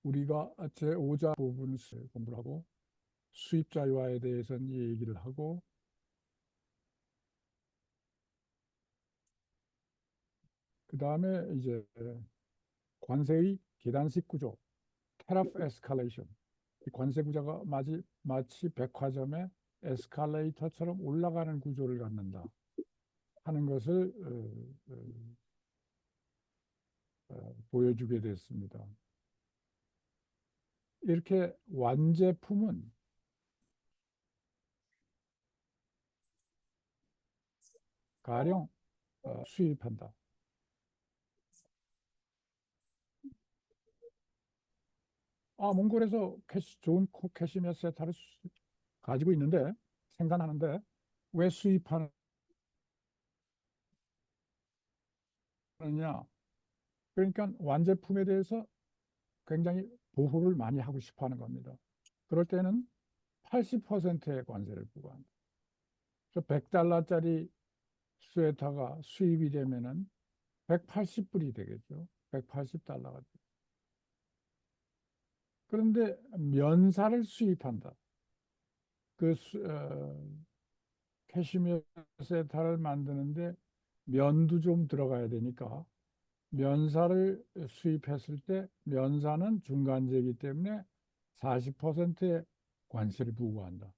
우리가 제5자 부분을 공부를 하고 수입자유화에 대해서는 얘기를 하고 그 다음에 이제 관세의 계단식 구조, 테라프 에스컬레이션. 이 관세 구조가 마치 백화점의 에스컬레이터처럼 올라가는 구조를 갖는다 하는 것을 보여주게 됐습니다. 이렇게 완제품은 가령 수입한다. 몽골에서 좋은 캐시미어 세타를 가지고 있는데 생산하는데 왜 수입하느냐? 그러니까 완제품에 대해서 굉장히 보호를 많이 하고 싶어 하는 겁니다. 그럴 때는 80%의 관세를 부과한다. 그래서 100달러짜리 스웨터가 수입이 되면은 180불이 되겠죠. 180달러가. 그런데 면사를 수입한다. 그 캐시미어 세타를 만드는데 면도 좀 들어가야 되니까 면사를 수입했을 때 면사는 중간재이기 때문에 40%의 관세를 부과한다.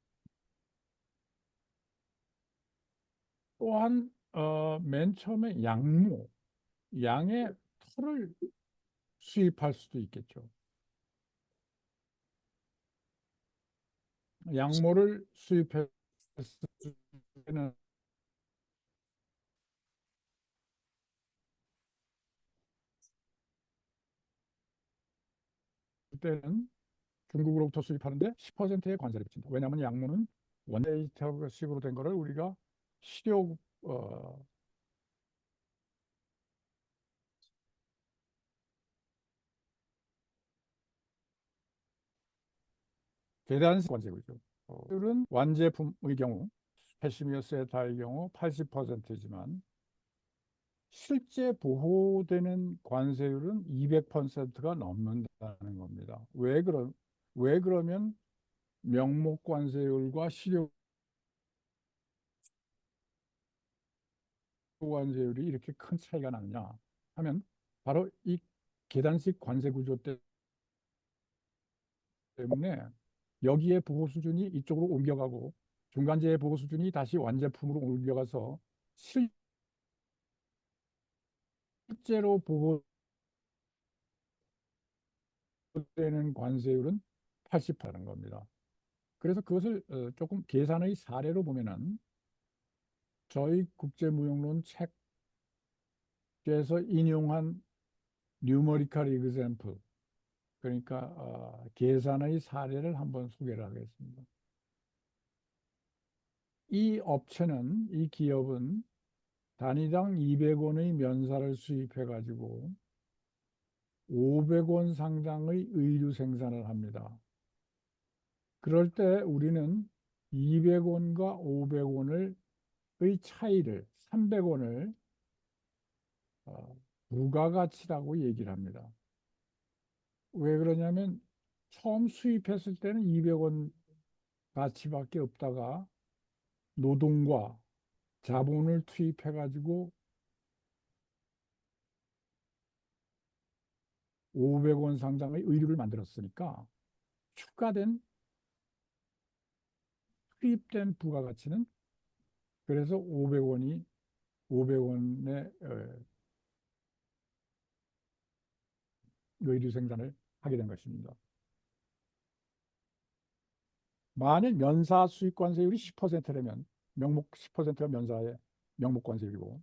또한 맨 처음에 양의 털을 수입할 수도 있겠죠. 양모를 수입했을 때는 그때는 중국으로부터 수입하는데 10%의 관세를 붙인다. 왜냐하면 양모는 원데이터식으로 된 거를 우리가 식료 계단식 관세율이죠. 율은 완제품의 경우 캐시미어 세타의 경우 80%지만 실제 보호되는 관세율은 200%가 넘는다는 겁니다. 왜 그러면 명목 관세율과 실효 관세율이 이렇게 큰 차이가 나느냐 하면 바로 이 계단식 관세 구조 때문에 여기에 보호 수준이 이쪽으로 옮겨가고 중간재의 보호 수준이 다시 완제품으로 옮겨가서 실제로 보호되는 관세율은 80%라는 겁니다. 그래서 그것을 조금 계산의 사례로 보면은 저희 국제무역론 책에서 인용한 뉴머리컬 example, 그러니까 계산의 사례를 한번 소개를 하겠습니다. 이 기업은 단위당 200원의 면사를 수입해 가지고 500원 상당의 의류 생산을 합니다. 그럴 때 우리는 200원과 500원의 차이를 300원을 부가가치라고 얘기를 합니다. 왜 그러냐면 처음 수입했을 때는 200원 가치밖에 없다가 노동과 자본을 투입해 가지고 500원 상당의 의류를 만들었으니까 추가된 투입된 부가가치는 그래서 500원의 의류 생산을 하게 된 것입니다. 만일 면사 수입 관세율이 10%라면 명목 10%가 면사의 명목 관세율이고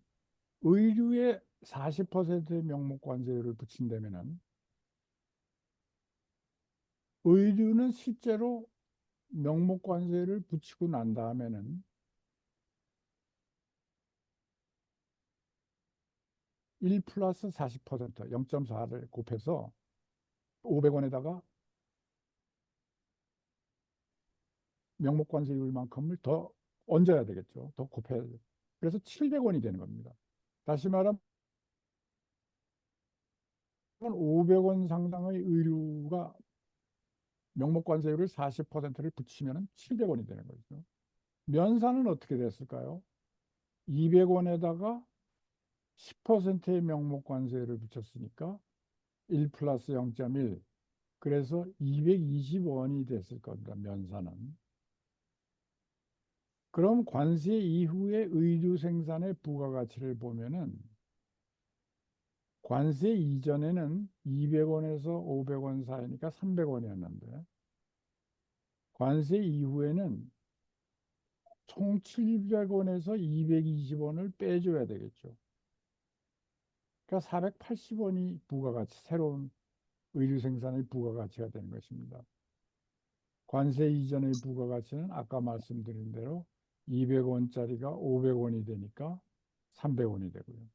의류에 40%의 명목 관세율을 붙인다면은 의류는 실제로 명목 관세를 붙이고 난 다음에는 1 플러스 40%, 0.4를 곱해서 500원에다가 명목 관세율만큼을 더 얹어야 되겠죠. 더 곱해야 돼. 그래서 700원이 되는 겁니다. 다시 말하면 500원 상당의 의류가 명목관세율을 40%를 붙이면 700원이 되는 거죠. 면사는 어떻게 됐을까요? 200원에다가 10%의 명목관세율을 붙였으니까 1 플러스 0.1, 그래서 220원이 됐을 겁니다. 면사는. 그럼 관세 이후의 의류 생산의 부가가치를 보면은 관세 이전에는 200원에서 500원 사이니까 300원이었는데 관세 이후에는 총 700원에서 220원을 빼줘야 되겠죠. 그러니까 480원이 부가가치, 새로운 의류 생산의 부가가치가 되는 것입니다. 관세 이전의 부가가치는 아까 말씀드린 대로 200원짜리가 500원이 되니까 300원이 되고요.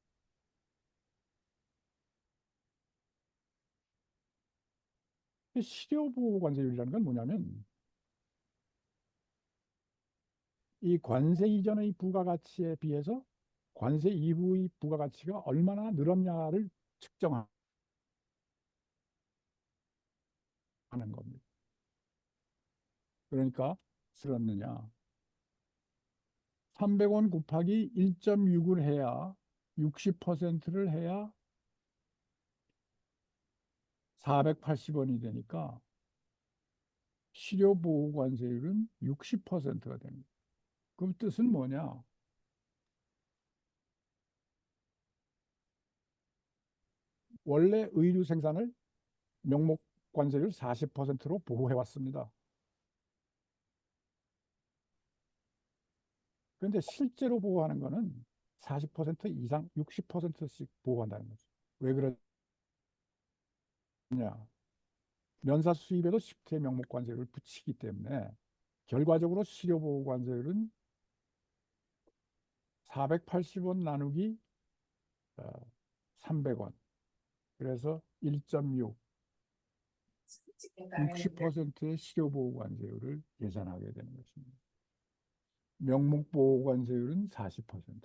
실효보호관세율이라는 건 뭐냐면 이 관세 이전의 부가가치에 비해서 관세 이후의 부가가치가 얼마나 늘었냐를 측정하는 겁니다. 그러니까 들었느냐? 300원 곱하기 1.6을 해야 60%를 해야 480원이 되니까 실효보호관세율은 60%가 됩니다. 그 뜻은 뭐냐? 원래 의류 생산을 명목관세율 40%로 보호해 왔습니다. 그런데 실제로 보호하는 거는 40% 이상 60%씩 보호한다는 거죠. 왜 그러냐? 면사 수입에도 10대 명목관세율을 붙이기 때문에 결과적으로 실효보호관세율은 480원 나누기 300원. 그래서 1.6, 60%의 실효보호관세율을 계산하게 되는 것입니다. 명목보호관세율은 40%.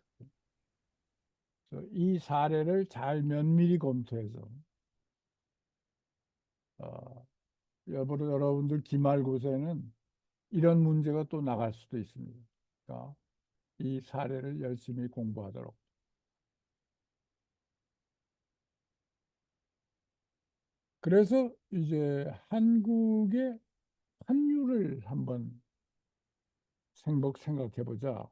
그래서 이 사례를 잘 면밀히 검토해서 어, 여러분들 기말고사에는 이런 문제가 또 나갈 수도 있습니다. 그러니까 이 사례를 열심히 공부하도록. 그래서 이제 한국의 환율을 한번 생각해 보자.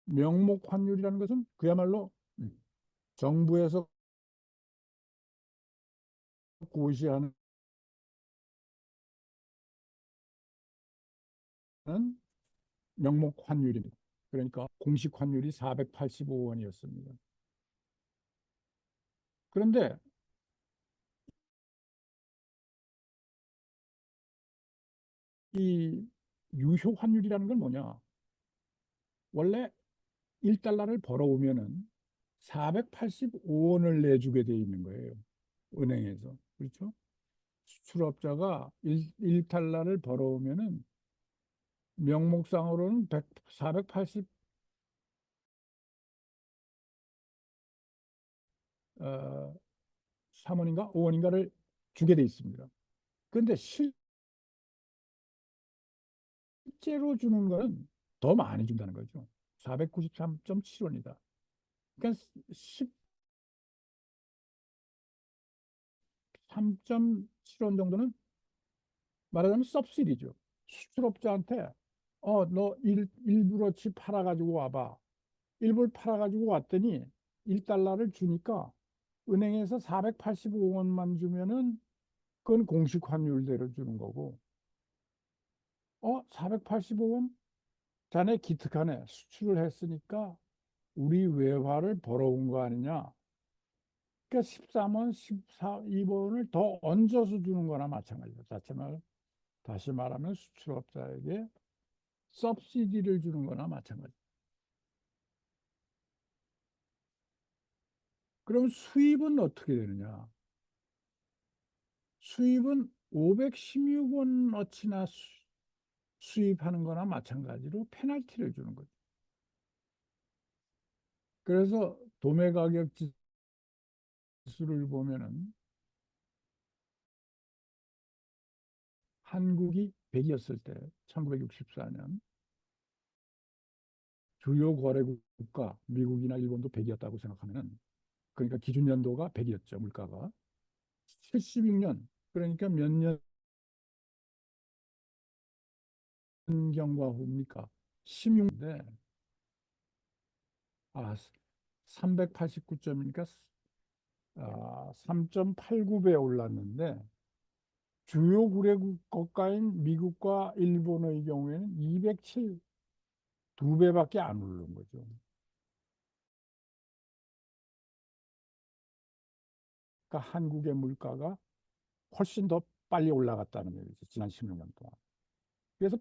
명목 환율이라는 것은 그야말로 정부에서 고시하는 명목 환율입니다. 그러니까 공식 환율이 485원이었습니다. 그런데 이 유효 환율이라는 건 뭐냐? 원래 1달러를 벌어오면은 485원을 내주게 돼 있는 거예요. 은행에서. 그렇죠? 수출업자가 1달러를 벌어오면은 명목상으로는 480 3원인가 5원인가를 주게 돼 있습니다. 그런데 실제로 주는 거는 더 많이 준다는 거죠. 493.7원이다. 그러니까 13.7원 정도는 말하자면 서브시디죠. 수출업자한테 너 일부러치 팔아가지고 와봐. 일부를 팔아가지고 왔더니 1달러를 주니까 은행에서 485원만 주면은 그건 공식 환율대로 주는 거고 485원? 자네 기특하네. 수출을 했으니까 우리 외화를 벌어온 거 아니냐. 그러니까 13원, 12원을 더 얹어서 주는 거나 마찬가지다. 다시 말하면 수출업자에게 서브시디를 주는 거나 마찬가지. 그럼 수입은 어떻게 되느냐? 수입은 516원어치나 수입하는 거나 마찬가지로 페널티를 주는 거죠. 그래서 도매가격 수를 보면은 한국이 100이었을 때 1964년 주요 거래 국가 미국이나 일본도 100이었다고 생각하면은 그러니까 기준 연도가 100이었죠, 물가가. 76년 그러니까 몇 년경과 후입니까? 16년인데 389점이니까 3.89배 올랐는데 주요 구래 국가인 미국과 일본의 경우에는 207, 두 배밖에 안 오른 거죠. 그러니까 한국의 물가가 훨씬 더 빨리 올라갔다는 얘기죠. 지난 16년 동안. 그래서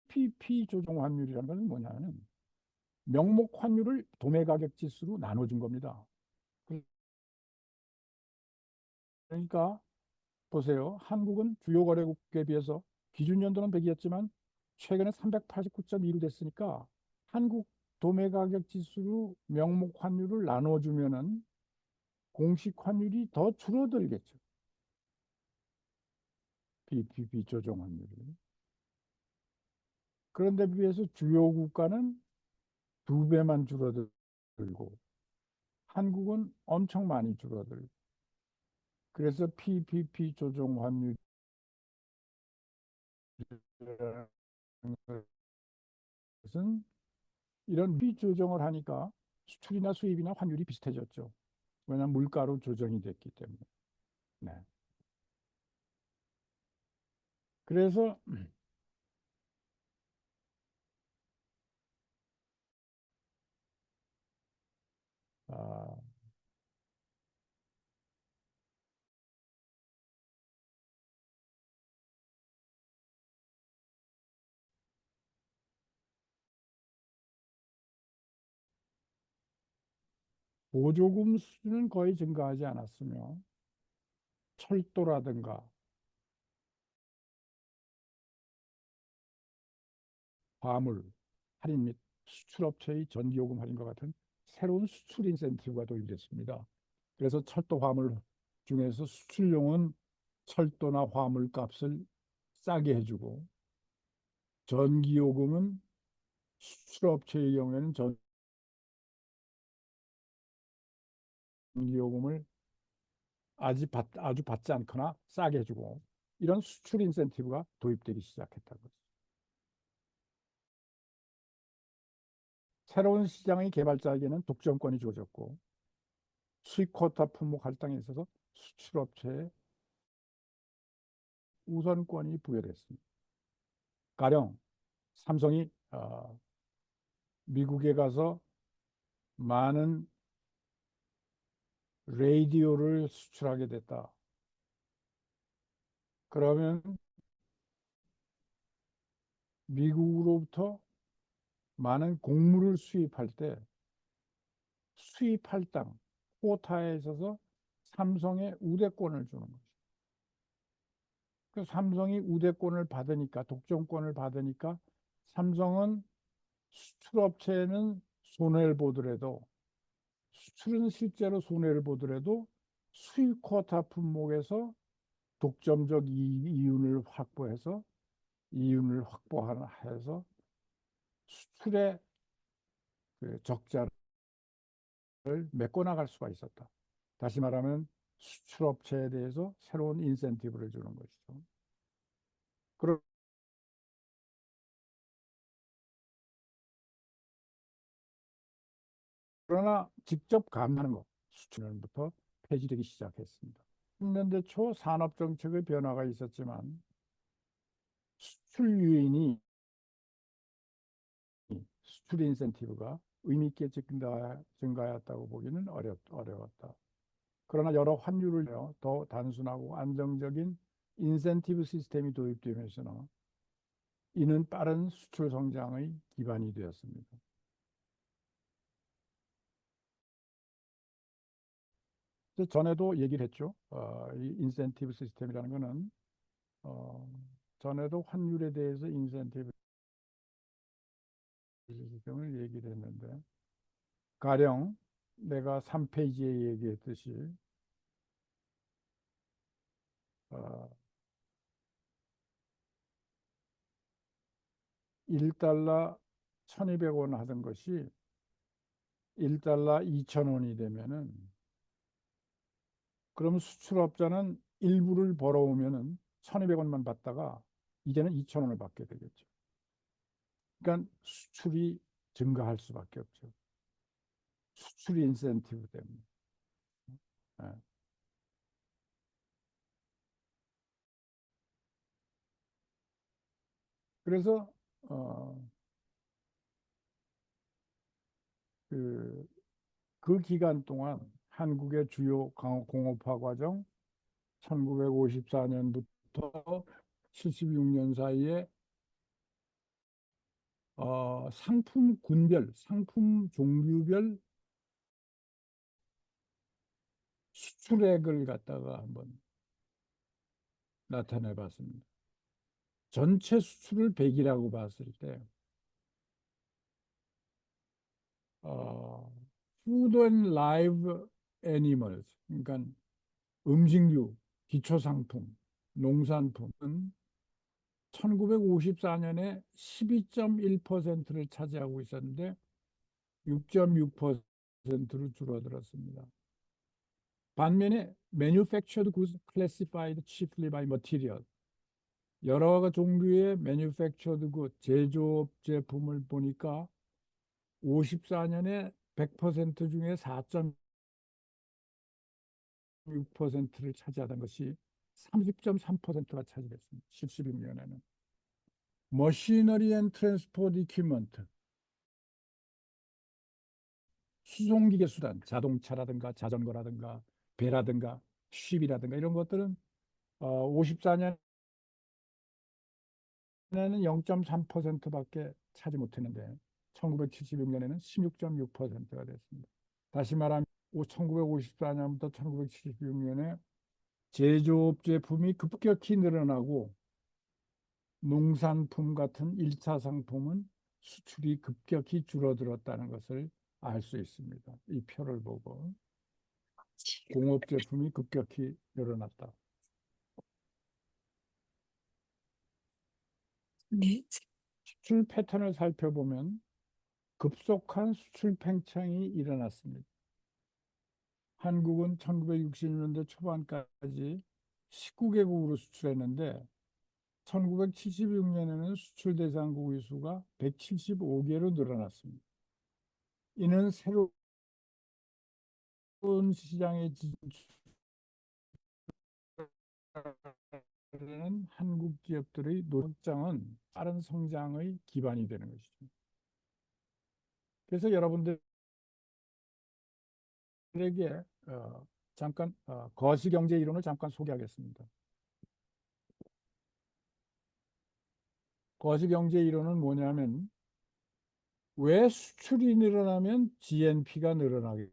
PPP 조정 환율이라는 것은 뭐냐면 명목 환율을 도매 가격 지수로 나눠준 겁니다. 그러니까 보세요. 한국은 주요 거래국에 비해서 기준 연도는 100이었지만 최근에 389.2로 됐으니까 한국 도매 가격 지수로 명목 환율을 나눠주면은 공식 환율이 더 줄어들겠죠. PPP 조정 환율이. 그런데 비해서 주요 국가는 두 배만 줄어들고 한국은 엄청 많이 줄어들고 그래서 PPP 조정 환율이라는 것은 이런 비조정을 하니까 수출이나 수입이나 환율이 비슷해졌죠. 왜냐하면 물가로 조정이 됐기 때문에. 네. 그래서 아, 보조금 수준은 거의 증가하지 않았으며 철도라든가 화물 할인 및 수출업체의 전기요금 할인과 같은 새로운 수출 인센티브가 도입됐습니다. 그래서 철도 화물 중에서 수출용은 철도나 화물 값을 싸게 해주고 전기요금은 수출업체의 경우에는 전기요금을 아주 받지 않거나 싸게 해주고 이런 수출 인센티브가 도입되기 시작했다는 거죠. 새로운 시장의 개발자에게는 독점권이 주어졌고 수입 쿼타 품목 할당에 있어서 수출업체에 우선권이 부여됐습니다. 가령 삼성이 미국에 가서 많은 레디오를 수출하게 됐다. 그러면 미국으로부터 많은 곡물을 수입할 때 수입 할당, 쿼타에 있어서 삼성에 우대권을 주는 거죠. 그 삼성이 우대권을 받으니까, 독점권을 받으니까 삼성은 수출업체는 손해를 보더라도 수출은 실제로 손해를 보더라도 수입 쿼타 품목에서 독점적 이윤을 확보해서 이윤을 확보해서 수출의 그 적자를 메꿔나갈 수가 있었다. 다시 말하면 수출업체에 대해서 새로운 인센티브를 주는 것이죠. 그러나 직접 감면하는 것, 수출부터 폐지되기 시작했습니다. 10년대 초 산업정책의 변화가 있었지만 수출 유인이 수출 인센티브가 의미 있게 증가했다고 보기는 어려웠다. 그러나 여러 환율을 더 단순하고 안정적인 인센티브 시스템이 도입되면서 이는 빠른 수출 성장의 기반이 되었습니다. 전에도 얘기를 했죠. 이 인센티브 시스템이라는 것은 어, 전에도 환율에 대해서 인센티브 시스템을 얘기를 했는데 가령 내가 3페이지에 얘기했듯이 어, 1달러 1200원 하던 것이 1달러 2000원이 되면은 그럼 수출업자는 일부를 벌어오면은 1200원만 받다가 이제는 2000원을 받게 되겠죠. 그러니까 수출이 증가할 수밖에 없죠. 수출 인센티브 때문에. 예. 그래서 어, 그, 그 기간 동안 한국의 주요 공업화 과정 1954년부터 76년 사이에 상품 군별, 상품 종류별 수출액을 갖다가 한번 나타내 봤습니다. 전체 수출을 100이라고 봤을 때, 어, Food and Live Animals, 그러니까 음식류, 기초상품, 농산품은 1954년에 12.1%를 차지하고 있었는데 6.6%로 줄어들었습니다. 반면에 manufactured goods classified chiefly by material 여러 종류의 manufactured goods 제조업 제품을 보니까 54년에 100% 중에 4.6%를 차지하던 것이 30.3%가 차지했습니다. 76년에는. Machinery and Transport Equipment 수송기계 수단, 자동차라든가 자전거라든가 배라든가 쉽이라든가 이런 것들은 54년에는 0.3%밖에 차지 못했는데 1976년에는 16.6%가 됐습니다. 다시 말하면 1954년부터 1976년에 제조업 제품이 급격히 늘어나고 농산품 같은 1차 상품은 수출이 급격히 줄어들었다는 것을 알 수 있습니다. 이 표를 보고 공업 제품이 급격히 늘어났다. 네. 수출 패턴을 살펴보면 급속한 수출 팽창이 일어났습니다. 한국은 1960년대 초반까지 19개국으로 수출했는데 1976년에는 수출 대상국의 수가 175개로 늘어났습니다. 이는 새로운 시장에 진출하는 한국 기업들의 노력장은 빠른 성장의 기반이 되는 것이죠. 그래서 여러분들에게 잠깐 거시경제 이론을 잠깐 소개하겠습니다. 거시경제 이론은 뭐냐면 왜 수출이 늘어나면 GNP가 늘어나겠느냐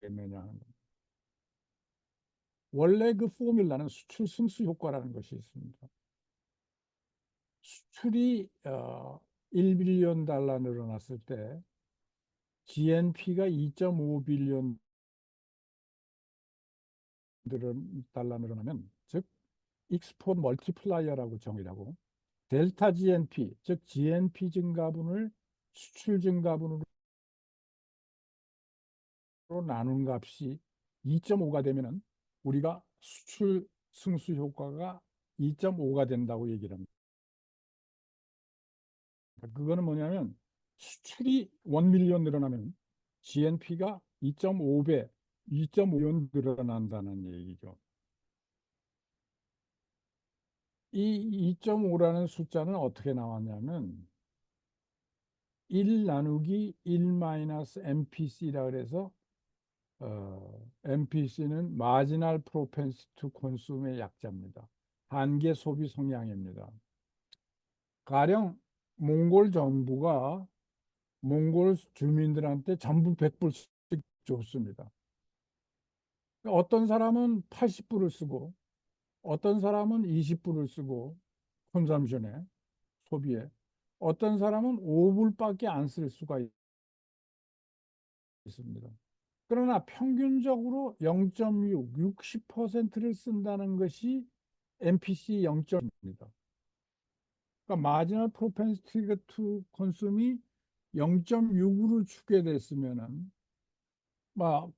하는 겁니다. 원래 그 포뮬라는 수출 승수 효과라는 것이 있습니다. 수출이 1빌리언 달러 늘어났을 때 GNP가 2.5빌리언 달러 늘어나면 즉 익스포트 멀티플라이어라고 정의하고 델타 GNP 즉 GNP 증가분을 수출 증가분으로 나눈 값이 2.5가 되면은 우리가 수출 승수 효과가 2.5가 된다고 얘기를 합니다. 그거는 뭐냐면 수출이 1밀리언 늘어나면 GNP가 2.5배, 2.5연 늘어난다는 얘기죠. 이 2.5라는 숫자는 어떻게 나왔냐면 1 나누기 1 마이너스 MPC라 그래서 MPC는 마지널 프로펜스 투 콘숨의 약자입니다. 한계 소비 성향입니다. 가령 몽골 정부가 몽골 주민들한테 전부 100불씩 줬습니다. 어떤 사람은 80불을 쓰고 어떤 사람은 20불을 쓰고 콘섬션에 소비에 어떤 사람은 5불밖에 안 쓸 수가 있습니다. 그러나 평균적으로 0.6, 60%를 쓴다는 것이 MPC 0.입니다. 그러니까 마지널 프로펜시티 투 컨숨이 0.6으로 주게 됐으면은 막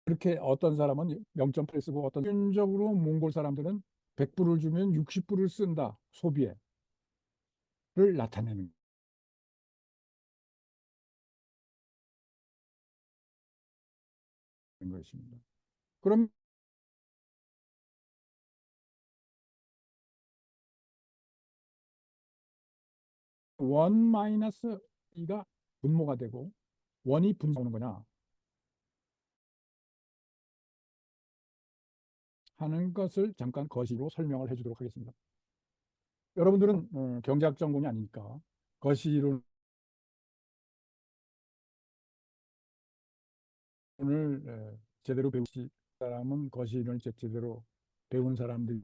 그렇게 어떤 사람은 0.8 쓰고 어떤 평균적으로 몽골 사람들은 100불을 주면 60불을 쓴다 소비에를 나타내는 것입니다. 그럼 원 마이너스 이가 분모가 되고 원이 분모하는 거냐 하는 것을 잠깐 거시로 설명을 해주도록 하겠습니다. 여러분들은 경제학 전공이 아니니까 거시론을 제대로 배우시 사람은 거시론을 제대로 배운 사람들이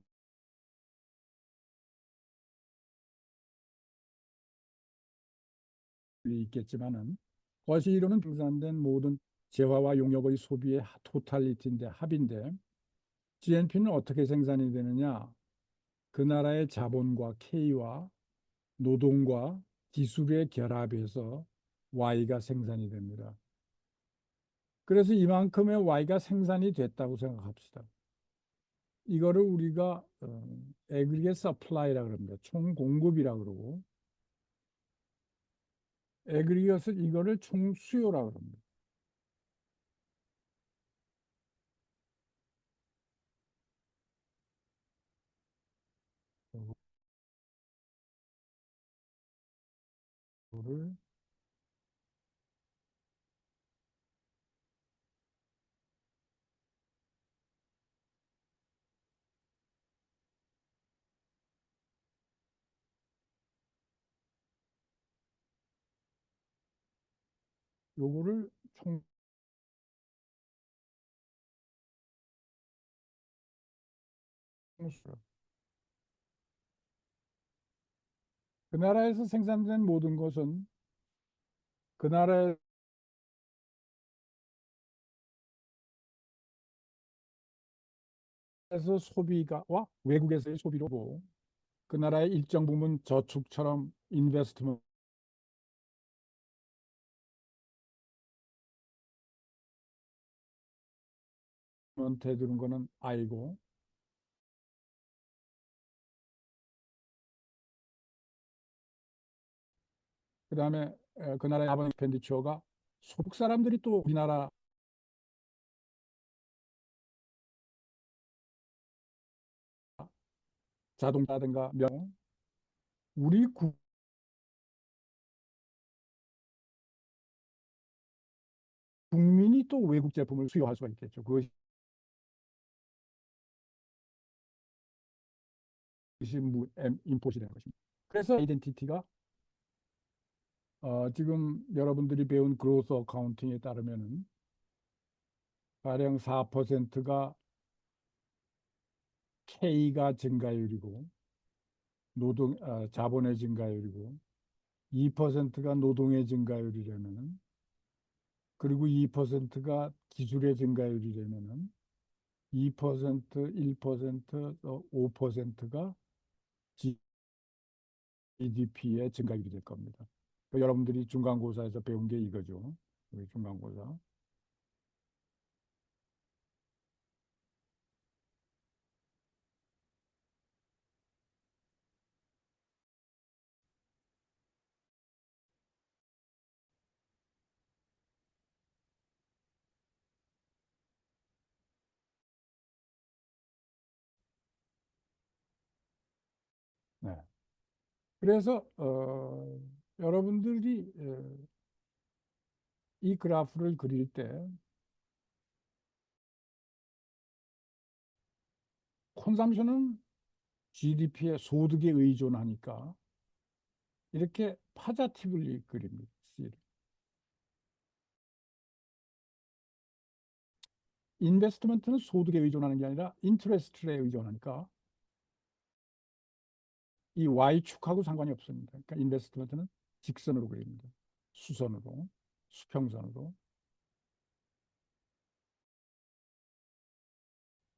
있겠지만은 거시론은 분산된 모든 재화와 용역의 소비의 토탈리티인데 합인데 GNP는 어떻게 생산이 되느냐? 그 나라의 자본과 K와 노동과 기술의 결합에서 Y가 생산이 됩니다. 그래서 이만큼의 Y가 생산이 됐다고 생각합시다. 이거를 우리가 aggregate supply라 그럽니다. 총 공급이라 그러고 aggregate을 이거를 총 수요라 그럽니다. 요거를 요거를 총 수요. 그 나라에서 생산된 모든 것은 그 나라에서 소비가와 외국에서의 소비로 그 나라의 일정 부분 저축처럼 인베스트먼트에 드는 거는 아이고 그다음에 그 나라의 자본 익스펜디처가 소득 사람들이 또 우리나라 자동차든가 명 우리 국민이 또 외국 제품을 수요할 수가 있겠죠. 그것이 임포시 되는 것입니다. 그래서 아이덴티티가 지금 여러분들이 배운 그로스 어카운팅에 따르면은 가령 4%가 K가 증가율이고 자본의 증가율이고 2%가 노동의 증가율이라면은 그리고 2%가 기술의 증가율이라면은 2%, 1%, 5%가 GDP의 증가율이 될 겁니다. 여러분들이 중간고사에서 배운 게 이거죠. 우리 중간고사. 네. 그래서 여러분들이 이 그래프를 그릴 때 콘삼션은 GDP의 소득에 의존하니까 이렇게 파자티블리 그립니다. 인베스트먼트는 소득에 의존하는 게 아니라 인트레스트에 의존하니까 이 y축하고 상관이 없습니다. 그러니까 인베스트먼트는 직선으로 그립니다. 수선으로, 수평선으로.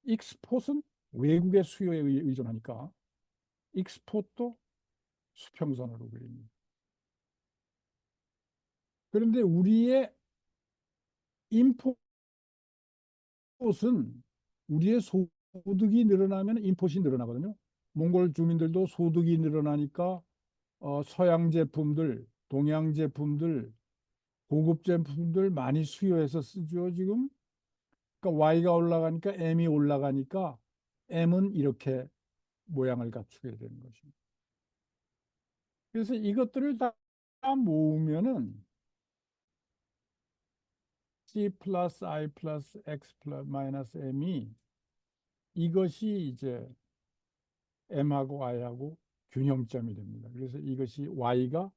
익스폿은 외국의 수요에 의존하니까 익스폿도 수평선으로 그립니다. 그런데 우리의 임폿은 우리의 소득이 늘어나면 임폿이 늘어나거든요. 몽골 주민들도 소득이 늘어나니까 서양 제품들, 동양 제품들, 고급 제품들 많이 수요해서 쓰죠, 지금. 그러니까 Y가 올라가니까 M이 올라가니까 M은 이렇게 모양을 갖추게 되는 것입니다. 그래서 이것들을 다 모으면은 C 플러스 I 플러스 X 플러스 마이너스 M이 이것이 이제 M하고 I하고 균형점이 됩니다. 그래서 이것이 Y가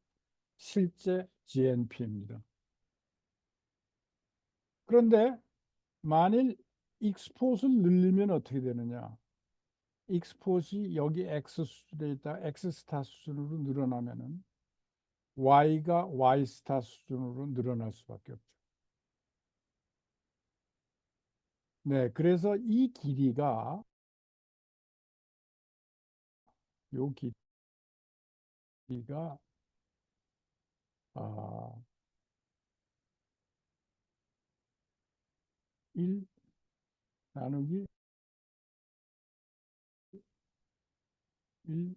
실제 GNP입니다. 그런데 만일 익스폿을 늘리면 어떻게 되느냐? 익스폿이 여기 X 수준에 있다 X 스타 수준으로 늘어나면은 Y가 Y 스타 수준으로 늘어날 수밖에 없죠. 네, 그래서 이 길이가 요 길이가 아, 1 나누기 1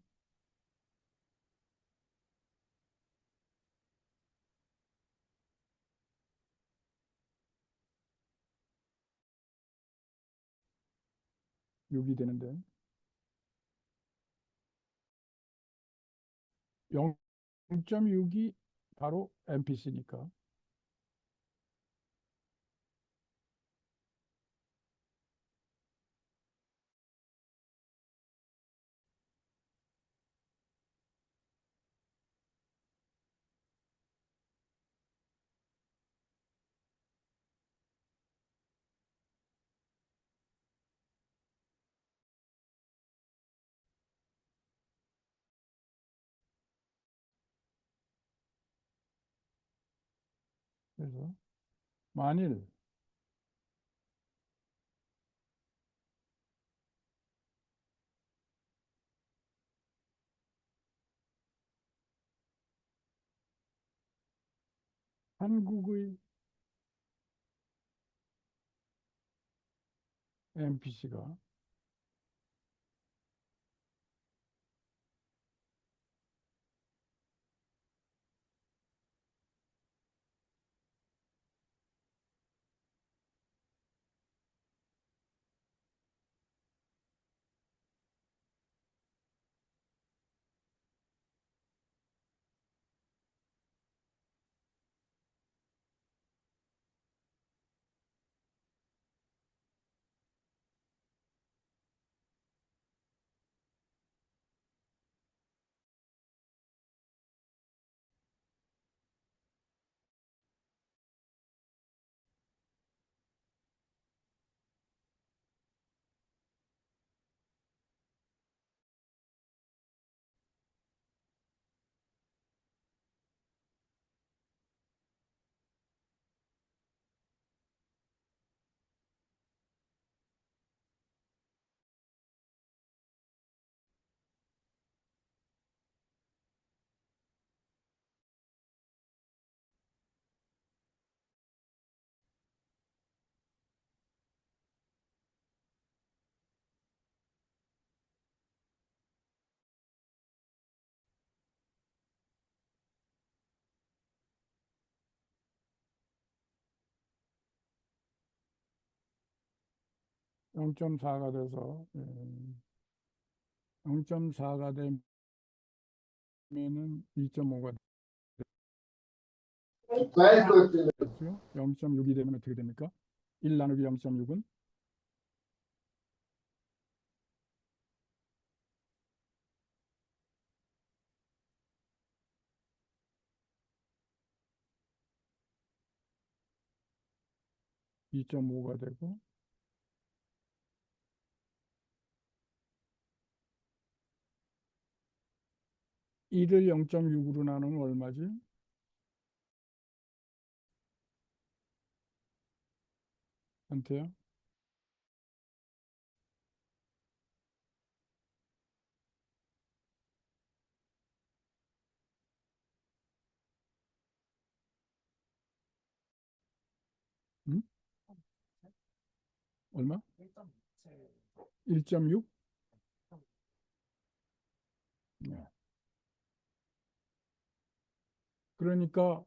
6이 되는데 0.6이 바로 MPC니까 그래서 만일 한국의 MPC가0 4가 돼서 0.4가 되면은 2.5가 되죠. 0.6이 되면 어떻게 됩니까? 1 나누기 0.6은 2.5가 되고 1을 0.6으로 나누면 얼마지? 한테요? 응? 얼마? 1.6? 네. 그러니까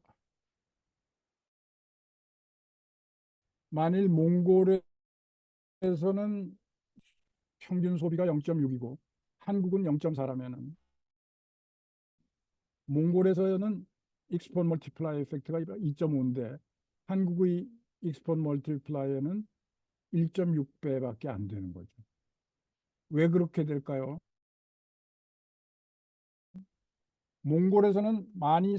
만일 몽골에서는 평균 소비가 0.6이고 한국은 0.4라면은 몽골에서는 익스폰 멀티플라이 에펙트가 2.5인데 한국의 익스폰 멀티플라이어는 1.6배밖에 안 되는 거죠. 왜 그렇게 될까요? 몽골에서는 많이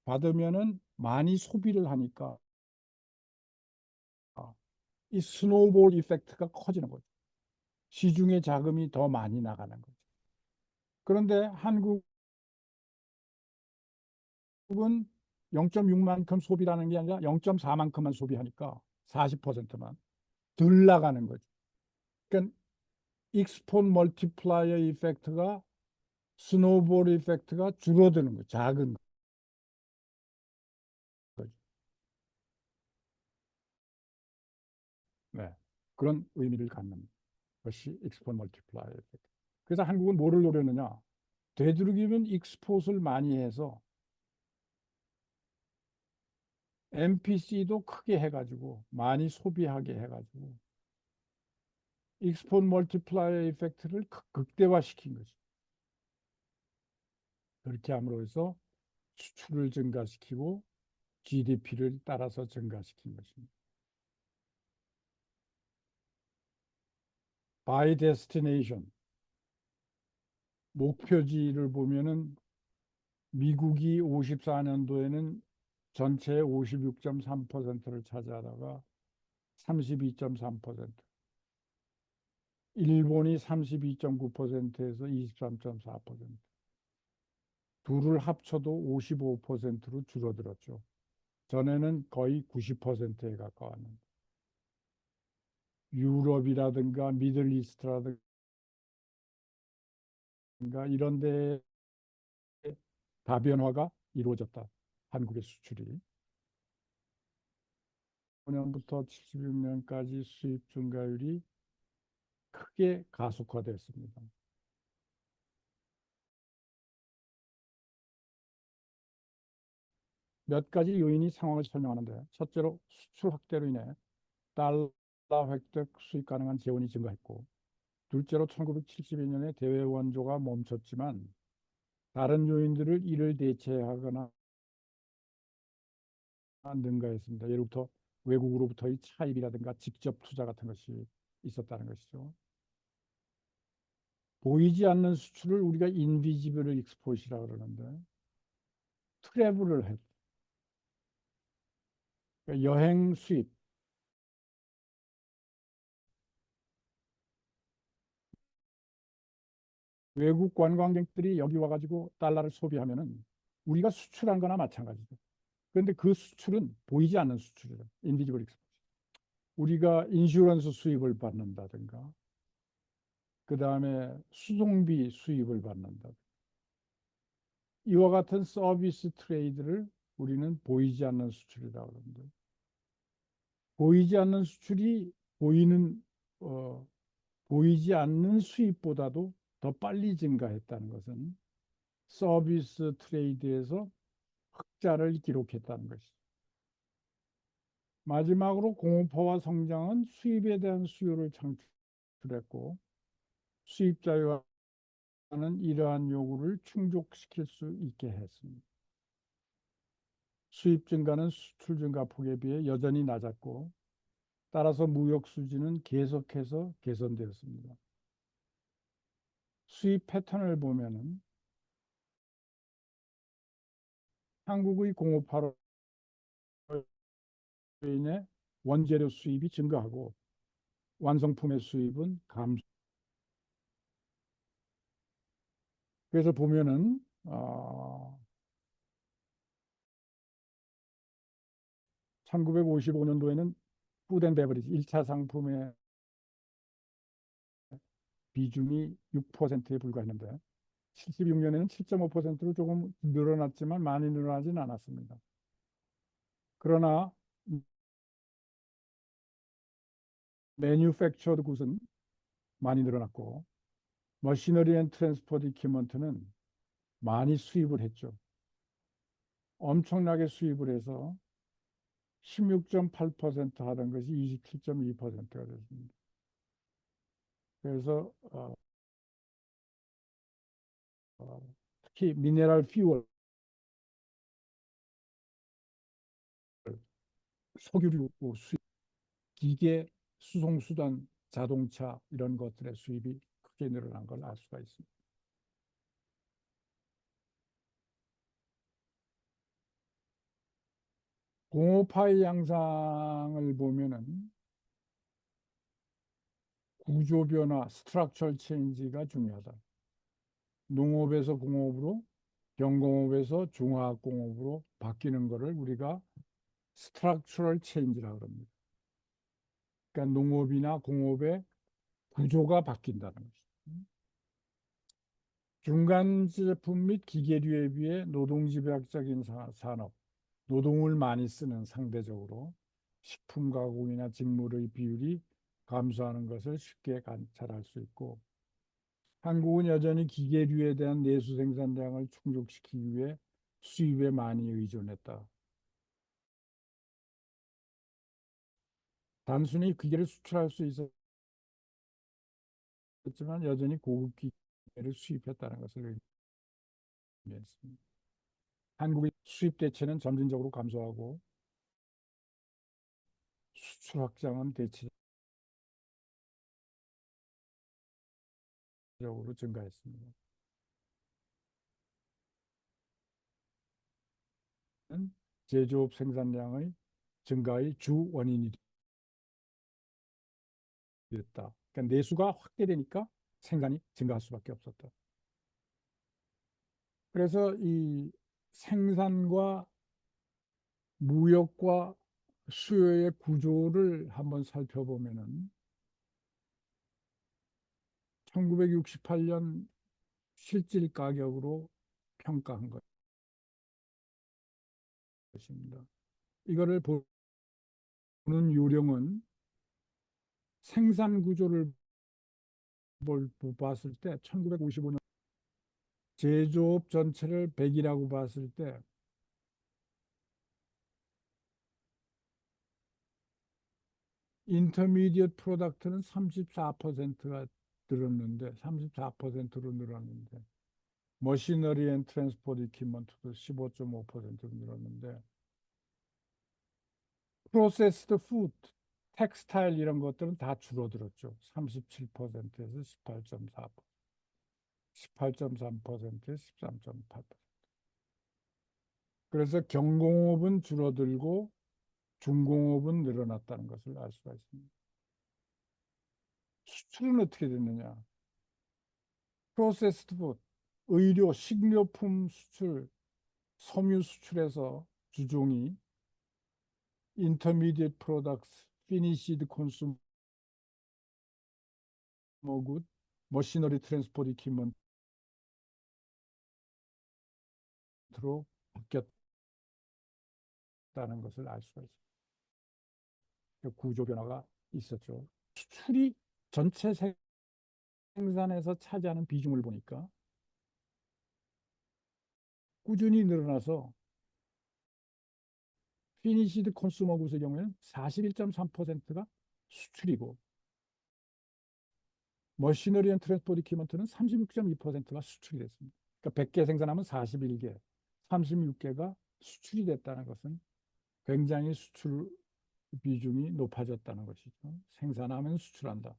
받으면은 많이 소비를 하니까 이 스노우볼 이펙트가 커지는 거죠. 시중에 자금이 더 많이 나가는 거죠. 그런데 한국은 0.6만큼 소비라는 게 아니라 0.4만큼만 소비하니까 40%만 덜 나가는 거죠. 그러니까 익스폰 멀티플라이어 이펙트가 스노우볼 이펙트가 줄어드는 거죠. 작은 거죠. 네. 그런 의미를 갖는 것이 익스폰 멀티플라이어 이펙트. 그래서 한국은 뭐를 노렸느냐? 되도록이면 익스포트를 많이 해서 MPC도 크게 해가지고 많이 소비하게 해가지고 익스폰 멀티플라이어 이펙트를 극대화시킨 거죠. 그렇게 함으로써 수출을 증가시키고 GDP를 따라서 증가시킨 것입니다. By destination, 목표지를 보면은 미국이 54년도에는 전체의 56.3%를 차지하다가 32.3%, 일본이 32.9%에서 23.4%, 둘을 합쳐도 55%로 줄어들었죠. 전에는 거의 90%에 가까웠는데 유럽이라든가 미들이스트라든가 이런 데 다변화가 이루어졌다. 한국의 수출이. 5년부터 76년까지 수입 증가율이 크게 가속화됐습니다. 몇 가지 요인이 상황을 설명하는데 첫째로 수출 확대로 인해 달러 획득 수입 가능한 재원이 증가했고 둘째로 1972년에 대외 원조가 멈췄지만 다른 요인들을 이를 대체하거나 능가했습니다. 예로부터 외국으로부터의 차입이라든가 직접 투자 같은 것이 있었다는 것이죠. 보이지 않는 수출을 우리가 인비지블 익스포트라고 그러는데 트래블을 해. 그러니까 여행 수입, 외국 관광객들이 여기 와가지고 달러를 소비하면은 우리가 수출한 거나 마찬가지죠. 그런데 그 수출은 보이지 않는 수출이에요. 인비지블 익스포트. 우리가 인슈런스 수입을 받는다든가, 그 다음에 수송비 수입을 받는다. 이와 같은 서비스 트레이드를 우리는 보이지 않는 수출이라고 하는데, 보이지 않는 수출이 보이는 어, 보이지 않는 수입보다도 더 빨리 증가했다는 것은 서비스 트레이드에서 흑자를 기록했다는 것이죠. 마지막으로 공업화와 성장은 수입에 대한 수요를 창출했고 수입자와는 이러한 요구를 충족시킬 수 있게 했습니다. 수입 증가는 수출 증가 폭에 비해 여전히 낮았고 따라서 무역 수지는 계속해서 개선되었습니다. 수입 패턴을 보면은 한국의 공업화로 인해 원재료 수입이 증가하고 완성품의 수입은 감소. 그래서 보면은 어, 1955년도에는 푸드앤베버리지 1차 상품의 비중이 6%에 불과했는데 76년에는 7.5%로 조금 늘어났지만 많이 늘어나진 않았습니다. 그러나 매뉴팩처드 굿은 많이 늘어났고 머시너리 앤 트랜스포트 이퀴먼트는 많이 수입을 했죠. 엄청나게 수입을 해서 16.8% 하던 것이 27.2%가 됐습니다. 그래서 특히 미네랄 퓨얼, 석유류 수입, 기계, 수송수단, 자동차 이런 것들의 수입이 크게 늘어난 걸 알 수가 있습니다. 공업화의 양상을 보면은 구조 변화, 스트럭처럴 체인지가 중요하다. 농업에서 공업으로, 경공업에서 중화학공업으로 바뀌는 것을 우리가 스트럭처럴 체인지라고 합니다. 그러니까 농업이나 공업의 구조가 바뀐다는 것이죠. 중간 제품 및 기계류에 비해 노동집약적인 산업, 노동을 많이 쓰는 상대적으로 식품 가공이나 직물의 비율이 감소하는 것을 쉽게 관찰할 수 있고, 한국은 여전히 기계류에 대한 내수 생산량을 충족시키기 위해 수입에 많이 의존했다. 단순히 기계를 수출할 수 있었지만 여전히 고급 기계를 수입했다는 것을 의미했습니다. 한국의 수입 대체는 점진적으로 감소하고 수출 확장은 대체적으로 증가했습니다. 제조업 생산량의 증가의 주 원인이 됐다. 그러니까 내수가 확대되니까 생산이 증가할 수밖에 없었다. 그래서 이 생산과 무역과 수요의 구조를 한번 살펴보면은 1968년 실질 가격으로 평가한 것입니다. 이거를 보는 요령은 생산 구조를 봤을 때 1955년 제조업 전체를 100이라고 봤을 때 인터미디엇 프로덕트는 34%가 늘었는데 34%로 늘었는데 머시너리 앤 트랜스포트 이퀴먼트도 15.5% 늘었는데 프로세스드 푸드, 텍스타일 이런 것들은 다 줄어들었죠. 37%에서 18.4%, 18.3%에서 13.8%. 그래서 경공업은 줄어들고 중공업은 늘어났다는 것을 알 수가 있습니다. 수출은 어떻게 됐느냐? 프로세스드 푸드, 의료, 식료품 수출, 섬유 수출에서 주종이 인터미디엇 프로덕트, 피니시드 콘슈머 굿, 머시너리 트랜스포트 이퀴먼트로 바뀌었다는 것을 알 수가 있습니다. 구조 변화가 있었죠. 수출이 전체 생산에서 차지하는 비중을 보니까 꾸준히 늘어나서 피니시드 콘슈머 굿의 경우에는 41.3%가 수출이고 머시너리 앤 트랜스포트 이퀴먼트는 36.2%가 수출이 됐습니다. 그러니까 100개 생산하면 41개, 36개가 수출이 됐다는 것은 굉장히 수출 비중이 높아졌다는 것이죠. 생산하면 수출한다.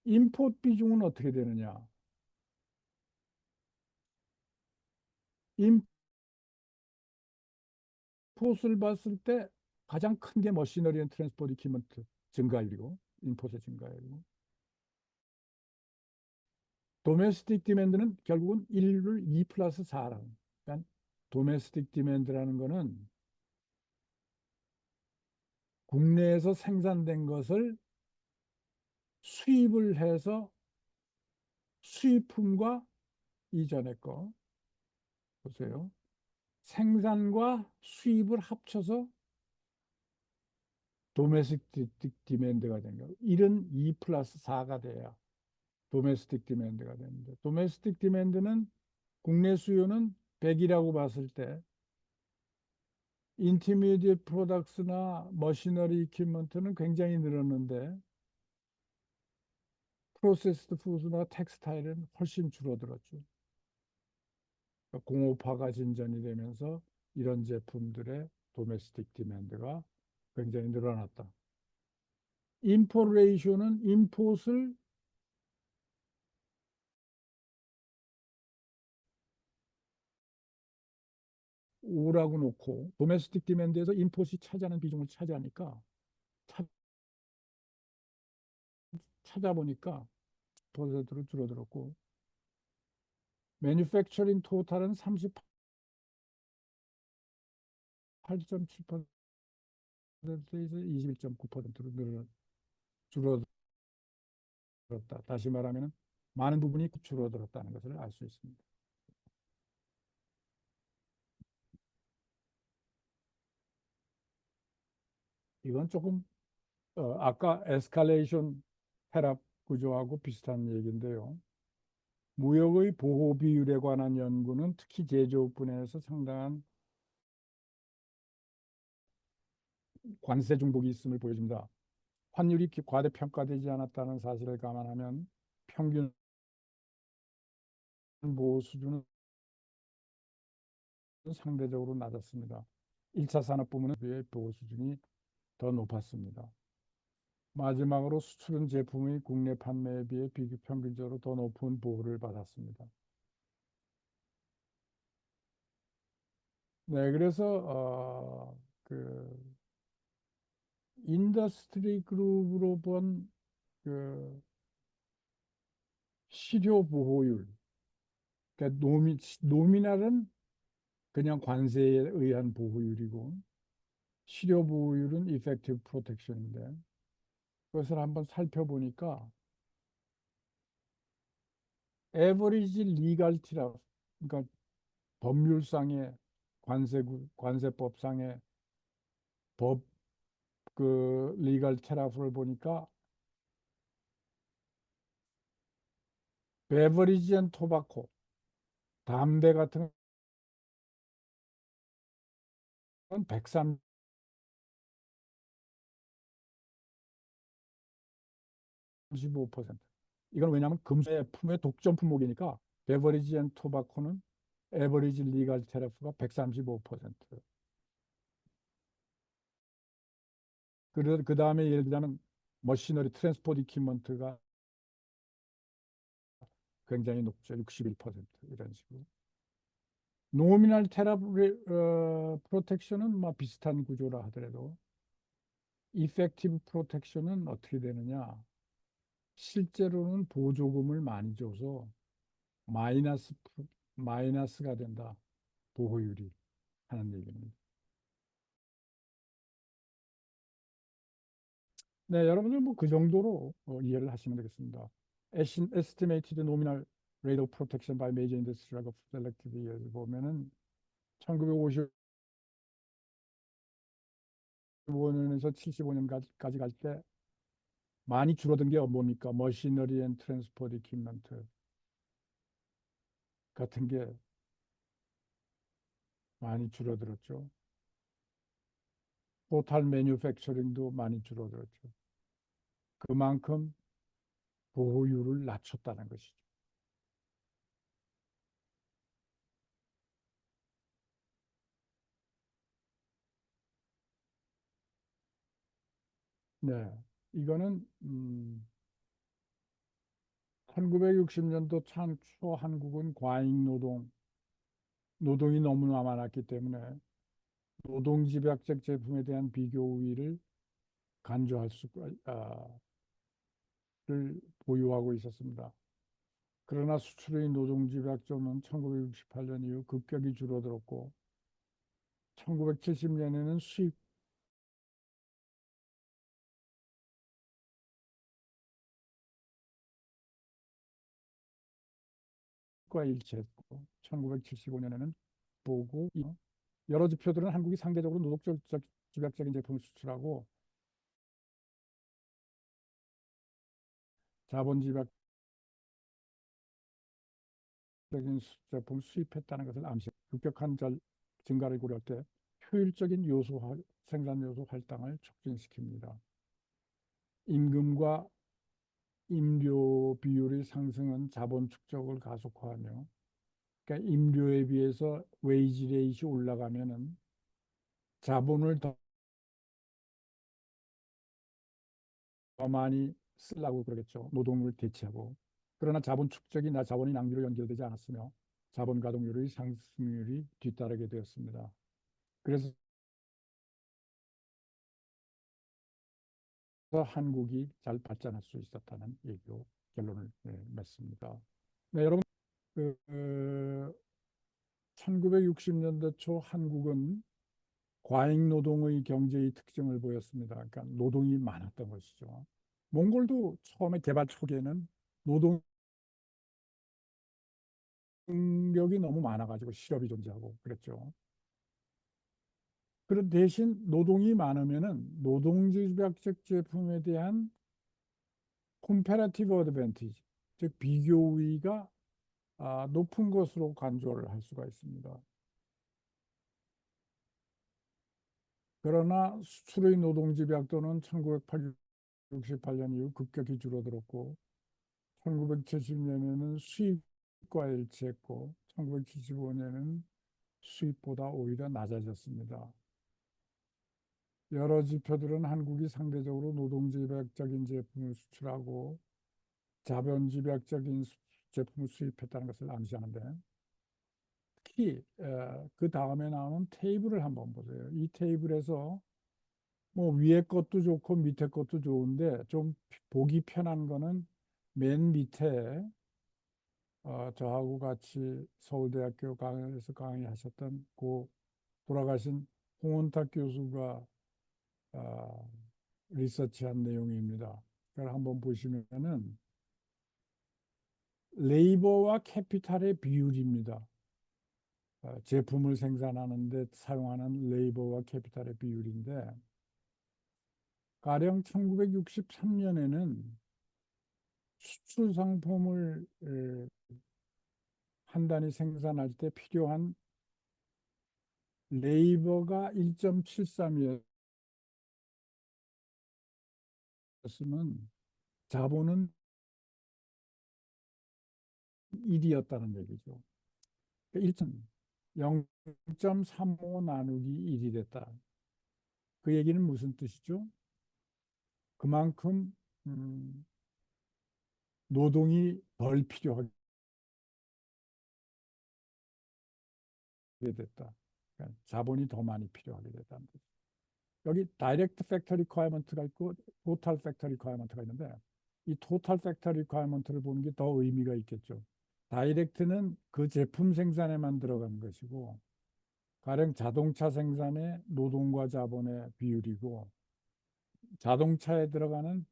임포트 비중은 어떻게 되느냐? 임포트를 봤을 때 가장 큰 게 머시너리 앤 트랜스포트 이퀴먼트 증가율이고 임포트 증가율이고 도메스틱 디맨드는 결국은 1을 2 플러스 4라는. 그러니까 도메스틱 디맨드라는 거는 국내에서 생산된 것을 수입을 해서 수입품과 이전에 거 보세요. 생산과 수입을 합쳐서 도메스틱 디맨드가 된 거예요. 1은 2 플러스 4가 돼야 도메스틱 디맨드가 되는데, 도메스틱 디맨드는 국내 수요는 100이라고 봤을 때 인터미디엇 프로덕트나 머시너리 이퀴먼트는 굉장히 늘었는데 프로세스드 푸드나 텍스타일은 훨씬 줄어들었죠. 그러니까 공업화가 진전이 되면서 이런 제품들의 도메스틱 디맨드가 굉장히 늘어났다. 임포트 레이쇼는 임포트를 5라고 놓고 도메스틱 디맨드에서 임포트이 차지하는 비중을 차지하니까 찾아보니까 퍼센트로 줄어들었고, 매뉴팩처링 토탈은 38.7%에서 21.9%로 줄어들었다. 다시 말하면 많은 부분이 줄어들었다는 것을 알 수 있습니다. 이건 조금 아까 에스컬레이션 혈압 구조하고 비슷한 얘기인데요. 무역의 보호 비율에 관한 연구는 특히 제조업 분야에서 상당한 관세 중복이 있음을 보여줍니다. 환율이 과대평가되지 않았다는 사실을 감안하면 평균 보호 수준은 상대적으로 낮았습니다. 1차 산업 부문에 비해 보호 수준이 더 높았습니다. 마지막으로 수출은 제품의 국내 판매에 비해 비교평균적으로 더 높은 보호를 받았습니다. 네, 그래서 그 인더스트리 그룹으로 본 그 실효 보호율, 그러니까 노미날은 그냥 관세에 의한 보호율이고 실효 보호율은 effective protection인데, 그것을 한번 살펴보니까 에버리지 리갈티라, 그러니까 법률상의 관세법상의 법 그 리갈 테라프를 보니까 베버리지 앤 토바코, 담배 같은 건 135%. 이건 왜냐하면 금수의 독점 품목이니까 베버리지 앤 토바코는 에버리지 리갈 테라프가 135%. 그 다음에 예를 들자면 머시너리 트랜스포트 이퀴먼트가 굉장히 높죠. 61% 이런 식으로. 노미널 테라 프로텍션은 뭐 비슷한 구조라 하더라도 이펙티브 프로텍션은 어떻게 되느냐? 실제로는 보조금을 많이 줘서 마이너스 마이너스가 된다. 보호율이 하는 얘기입니다. 네, 여러분들 뭐 그 정도로 이해를 하시면 되겠습니다. Estimated nominal rate of protection by major industry of selective years 보면은 1955년에서 75년까지 갈 때 많이 줄어든 게 뭡니까? 머시너리 앤 트랜스포트 이퀴먼트 같은 게 많이 줄어들었죠. 토탈 매뉴팩처링도 많이 줄어들었죠. 그만큼 보호율을 낮췄다는 것이죠. 네, 이거는 1960년도 초한국은 과잉 노동이 너무나 많았기 때문에 노동집약적 제품에 대한 비교 우위를 간주할 수를 보유하고 있었습니다. 그러나 수출의 노동집약점은 1968년 이후 급격히 줄어들었고 1970년에는 수입과 일치했고 1975년에는 보고 여러 지표들은 한국이 상대적으로 노동적 집약적인 제품을 수출하고 자본 집약적인 제품을 수입했다는 것을 급격한 증가를 고려할 때 효율적인 생산 요소 할당을 촉진시킵니다. 임금과 임료 비율의 상승은 자본 축적을 가속화하며, 그러니까 임료에 비해서 웨이지 레이시 올라가면은 자본을 더 많이 쓰려고 그러겠죠. 노동을 대체하고. 그러나 자본 축적이 자본이 낭비로 연결되지 않았으며 자본 가동률의 상승률이 뒤따르게 되었습니다. 그래서 한국이 잘 발전할 수 있었다는 얘기로 결론을 맺습니다. 네, 여러분, 1960년대 초 한국은 과잉 노동의 경제의 특징을 보였습니다. 그러니까 노동이 많았던 것이죠. 몽골도 처음에 개발 초기에는 노동력이 너무 많아가지고 실업이 존재하고 그랬죠. 그런 대신 노동이 많으면은 노동집약적 제품에 대한 콤페라티브 어드밴티지, 즉 비교 우위가 높은 것으로 간주를 할 수가 있습니다. 그러나 수출의 노동집약도는 1968년 이후 급격히 줄어들었고 1970년에는 수입과 일치했고 1975년에는 수입보다 오히려 낮아졌습니다. 여러 지표들은 한국이 상대적으로 노동집약적인 제품을 수출하고 자본집약적인 제품을 수입했다는 것을 암시하는데, 특히 그 다음에 나오는 테이블을 한번 보세요. 이 테이블에서 뭐 위에 것도 좋고 밑에 것도 좋은데 좀 보기 편한 거는 맨 밑에 저하고 같이 서울대학교 강연에서 강의하셨던 고 돌아가신 홍원탁 교수가 어, 리서치한 내용입니다. 그걸 한번 보시면은 레이버와 캐피탈의 비율입니다. 제품을 생산하는데 사용하는 레이버와 캐피탈의 비율인데, 가령 1963년에는 수출 상품을 한 단위 생산할 때 필요한 레이버가 1.73이었으면 자본은 1이었다는 얘기죠. 0.35 나누기 1이 됐다. 그 얘기는 무슨 뜻이죠? 그만큼 노동이 덜 필요하게 됐다. 그러니까 자본이 더 많이 필요하게 됐다는 거죠. 여기 다이렉트 팩터리 리퀘어먼트가 있고 토탈 팩터리 리퀘어먼트가 있는데, 이 토탈 팩터리 리퀘어먼트를 보는 게 더 의미가 있겠죠. 다이렉트는 그 제품 생산에만 들어간 것이고, 가령 자동차 생산의 노동과 자본의 비율이고, 자동차에 들어가는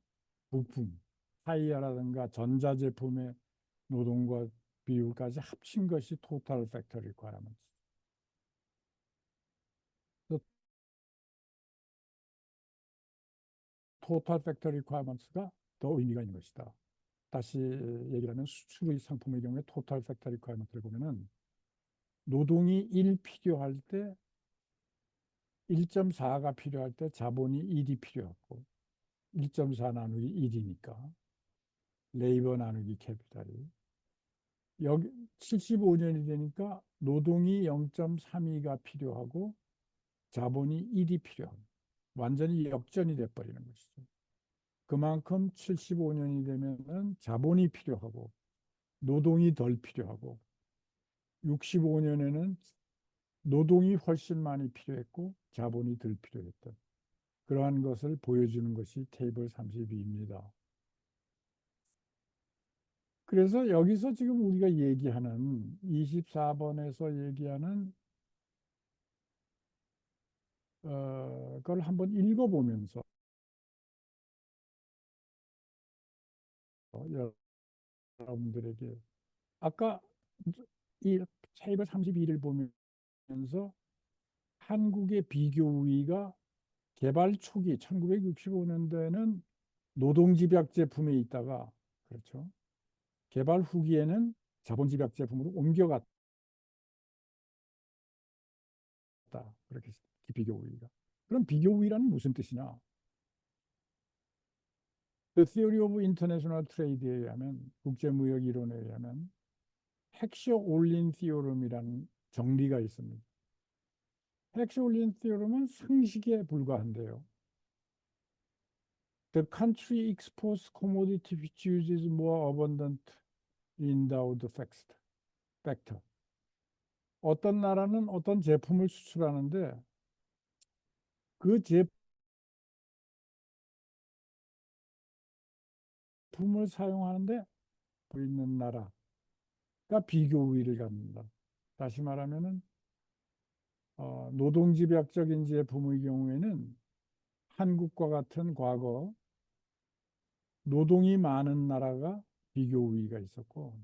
부품, 타이어라든가 전자제품의 노동과 비율까지 합친 것이 토탈 팩터리 리퀘어먼트. 토탈 팩터리 리퀘어먼트가 더 의미가 있는 것이다. 다시 얘기를 하면 수출의 상품의 경우에 토탈 팩터리 리퀘어먼트를 보면은 노동이 1 필요할 때 1.4가 필요할 때 자본이 1이 필요하고 1.4 나누기 1이니까 레이버 나누기 캐피탈이 여기 75년이 되니까 노동이 0.32가 필요하고 자본이 1이 필요합니다. 완전히 역전이 돼버리는 것이죠. 그만큼 75년이 되면은 자본이 필요하고 노동이 덜 필요하고 65년에는 노동이 훨씬 많이 필요했고 자본이 덜 필요했던 그러한 것을 보여주는 것이 테이블 32입니다. 그래서 여기서 지금 우리가 얘기하는 24번에서 얘기하는 그걸 한번 읽어보면서 여러분들에게 아까 이 테이블 32를 보면서 한국의 비교 우위가 개발 초기 1965년도에는 노동집약 제품에 있다가 그렇죠. 개발 후기에는 자본집약 제품으로 옮겨갔다. 그렇게 비교 우위가. 그럼 비교 우위라는 무슨 뜻이냐? The Theory of International Trade에 의하면 국제무역 이론에 의하면 헥셔올린 티오름이라는 정리가 있습니다. 헥셔올린 티오름은 상식에 불과한데요. The country exports commodity which uses more abundant endowed factor. 어떤 나라는 어떤 제품을 수출하는데 그 제품을 사용하는데 있는 나라가 비교 우위를 갖는다. 다시 말하면은 노동집약적인 제품의 경우에는 한국과 같은 과거 노동이 많은 나라가 비교 우위가 있었고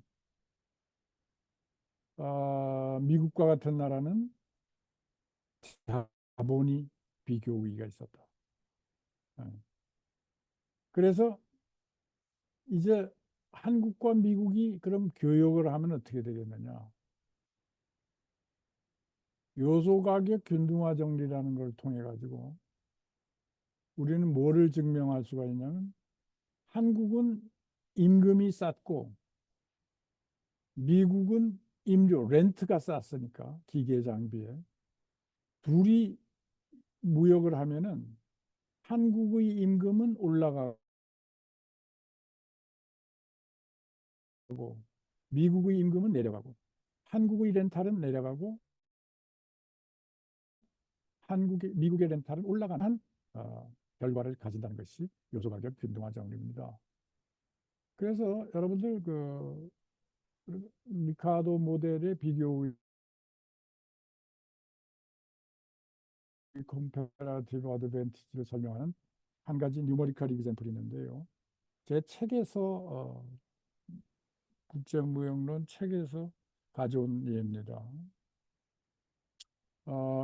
미국과 같은 나라는 자본이 비교 우위가 있었다. 예. 그래서 이제 한국과 미국이 그럼 교역을 하면 어떻게 되겠느냐? 요소가격 균등화 정리라는 걸 통해 가지고 우리는 뭐를 증명할 수가 있냐면 한국은 임금이 쌌고 미국은 임료, 렌트가 쌌으니까 기계 장비에 둘이 무역을 하면은 한국의 임금은 올라가고 미국의 임금은 내려가고 한국의 렌탈은 내려가고 미국의 렌탈은 올라가는 결과를 가진다는 것이 요소가격 균등화 정리입니다. 그래서 여러분들 그 리카도 모델의 비교 컴패러티브 어드밴티지를 설명하는 한 가지 뉴머리컬 이그젬플이 있는데요. 제 책에서 국제무역론 책에서 가져온 예입니다.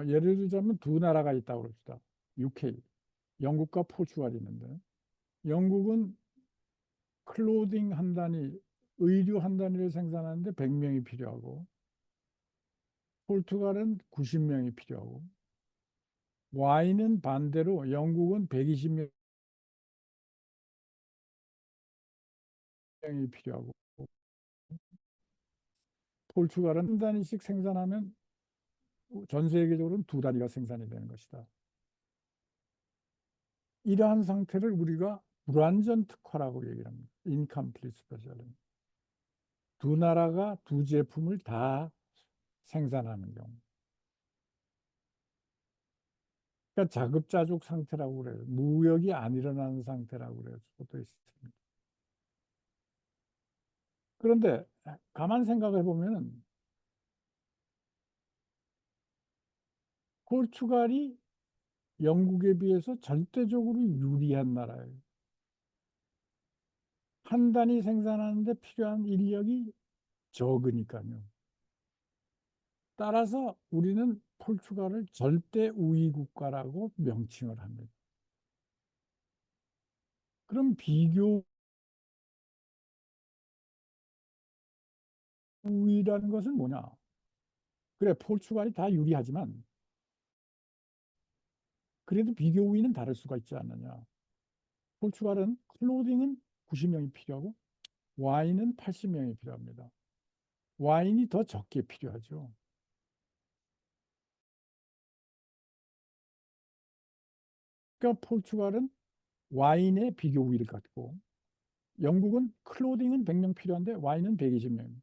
예를 들자면 두 나라가 있다고 합시다. UK, 영국과 포르투갈이 있는데 영국은 클로딩 한 단위, 의류 한 단위를 생산하는데 100명이 필요하고 포르투갈은 90명이 필요하고 와인은 반대로 영국은 120명이 필요하고 포르투갈은 한 단위씩 생산하면 전 세계적으로는 두 단위가 생산이 되는 것이다. 이러한 상태를 우리가 불완전 특화라고 얘기를 합니다. Incomplete specialism. 두 나라가 두 제품을 다 생산하는 경우. 그러니까 자급자족 상태라고 그래요. 무역이 안 일어나는 상태라고 그래요. 수도 있습니다. 그런데 가만 생각해 보면 포르투갈이 영국에 비해서 절대적으로 유리한 나라예요. 한 단위 생산하는데 필요한 인력이 적으니까요. 따라서 우리는 포르투갈을 절대 우위 국가라고 명칭을 합니다. 그럼 비교 우위라는 것은 뭐냐? 그래, 포르투갈이 다 유리하지만 그래도 비교 우위는 다를 수가 있지 않느냐? 포르투갈은 클로딩은 90명이 필요하고 와인은 80명이 필요합니다. 와인이 더 적게 필요하죠. 그러니까 포르투갈은 와인의 비교 우위를 갖고 영국은 클로딩은 100명 필요한데 와인은 120명.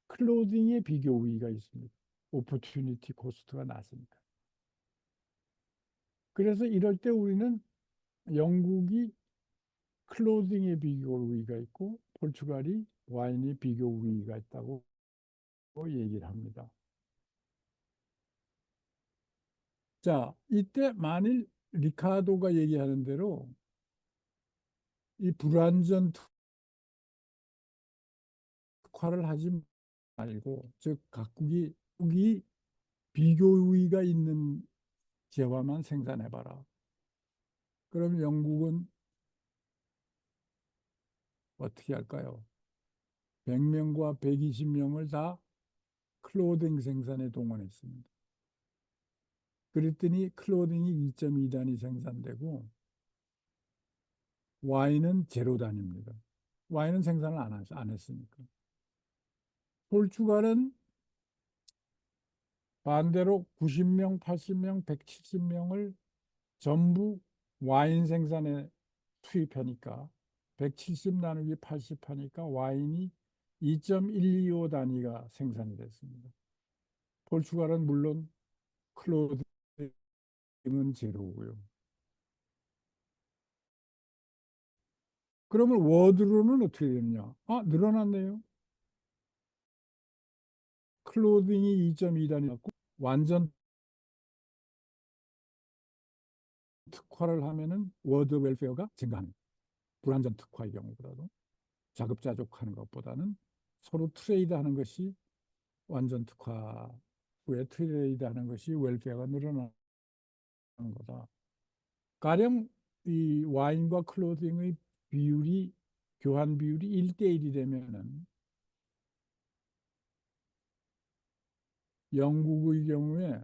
클로딩의 비교 우위가 있습니다. 오퍼튜니티 코스트가 낮으니까. 그래서 이럴 때 우리는 영국이 클로딩의 비교 우위가 있고 포르투갈이 와인이 비교 우위가 있다고 얘기를 합니다. 자, 이때 만일 리카도가 얘기하는 대로 이 불완전 특화를 하지 말고, 즉 각국이 비교 우위가 있는 재화만 생산해봐라. 그럼 영국은 어떻게 할까요? 100명과 120명을 다 클로딩 생산에 동원했습니다. 그랬더니 클로딩이 2.2단이 생산되고 와인은 제로단입니다. 와인은 생산을 안 했으니까. 포르투갈은 반대로 90명, 80명, 170명을 전부 와인 생산에 투입하니까 170 나누기 80 하니까 와인이 2.125 단위가 생산이 됐습니다. 포르투갈은 물론 클로딩은 제로고요. 그러면 워드로는 어떻게 되느냐? 아, 늘어났네요. 클로딩이 2.2단이었고 완전 특화를 하면은 워드 웰페어가 증가하는, 불완전 특화의 경우보다도 자급자족하는 것보다는 서로 트레이드하는 것이, 완전 특화 후에 트레이드하는 것이 웰페어가 늘어나는 거다. 가령 이 와인과 클로딩의 비율이, 교환 비율이 1대1이 되면은 영국의 경우에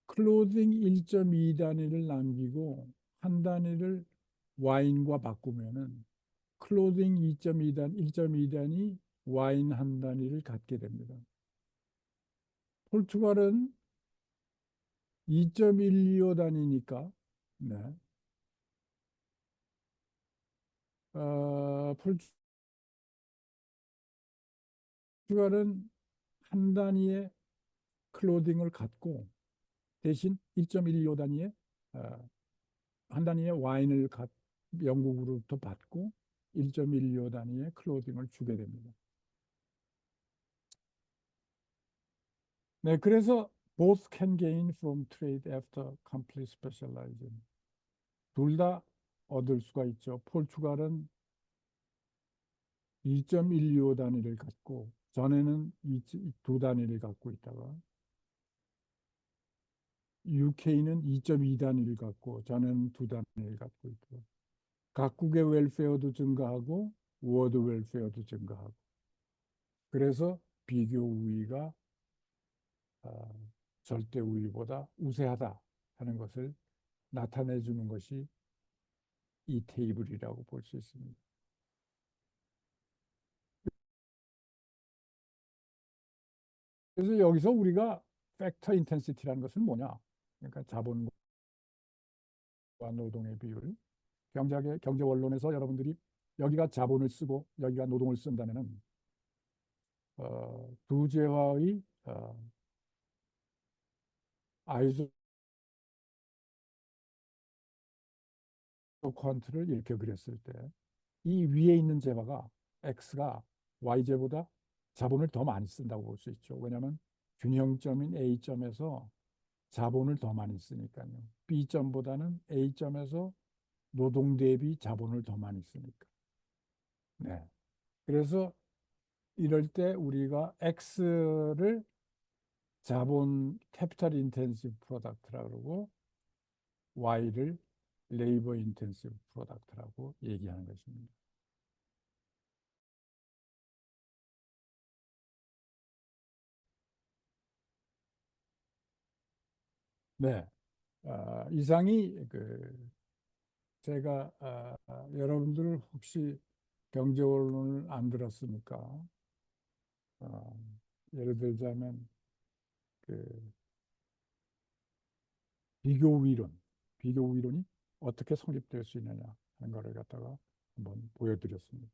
클로딩 1.2 단위를 남기고 한 단위를 와인과 바꾸면은 클로딩 2.2단, 1.2단이 와인 한 단위를 갖게 됩니다. 포르투갈은 2.125 단위니까, 네. 포르투갈은 한 단위의 클로딩을 갖고 대신 1.125 단위의 한 단위의 와인을 영국으로부터 받고 1.125 단위의 클로딩을 주게 됩니다. 네, 그래서 both can gain from trade after complete specialization. 둘 다 얻을 수가 있죠. 포르투갈은 2.125 단위를 갖고 전에는 두 단위를 갖고 있다가 UK는 2.2 단위를 갖고 전에는 두 단위를 갖고 있고 각국의 웰페어도 증가하고 워드 웰페어도 증가하고 그래서 비교 우위가 아, 절대 우위보다 우세하다 하는 것을 나타내 주는 것이 이 테이블이라고 볼 수 있습니다. 그래서 여기서 우리가 팩터 인텐시티라는 것은 뭐냐? 그러니까 자본과 노동의 비율. 경제 원론에서 여러분들이 여기가 자본을 쓰고 여기가 노동을 쓴다면은 두 재화의 아이소 퀀트를 이렇게 그렸을 때 이 위에 있는 재화가 X가 Y제보다 자본을 더 많이 쓴다고 볼 수 있죠. 왜냐하면 균형점인 A점에서 자본을 더 많이 쓰니까요. B점보다는 A점에서 노동 대비 자본을 더 많이 쓰니까. 네. 그래서 이럴 때 우리가 X를 자본 캐피탈 인텐시브 프로덕트라고 그러고 Y를 레이버 인텐시브 프로덕트라고 얘기하는 것입니다. 네. 이상이 제가 여러분들 혹시 경제원론을 안 들었으니까 예를 들자면 그 비교 이론, 비교 이론이 어떻게 성립될 수 있느냐 하는 거를 갖다가 한번 보여드렸습니다.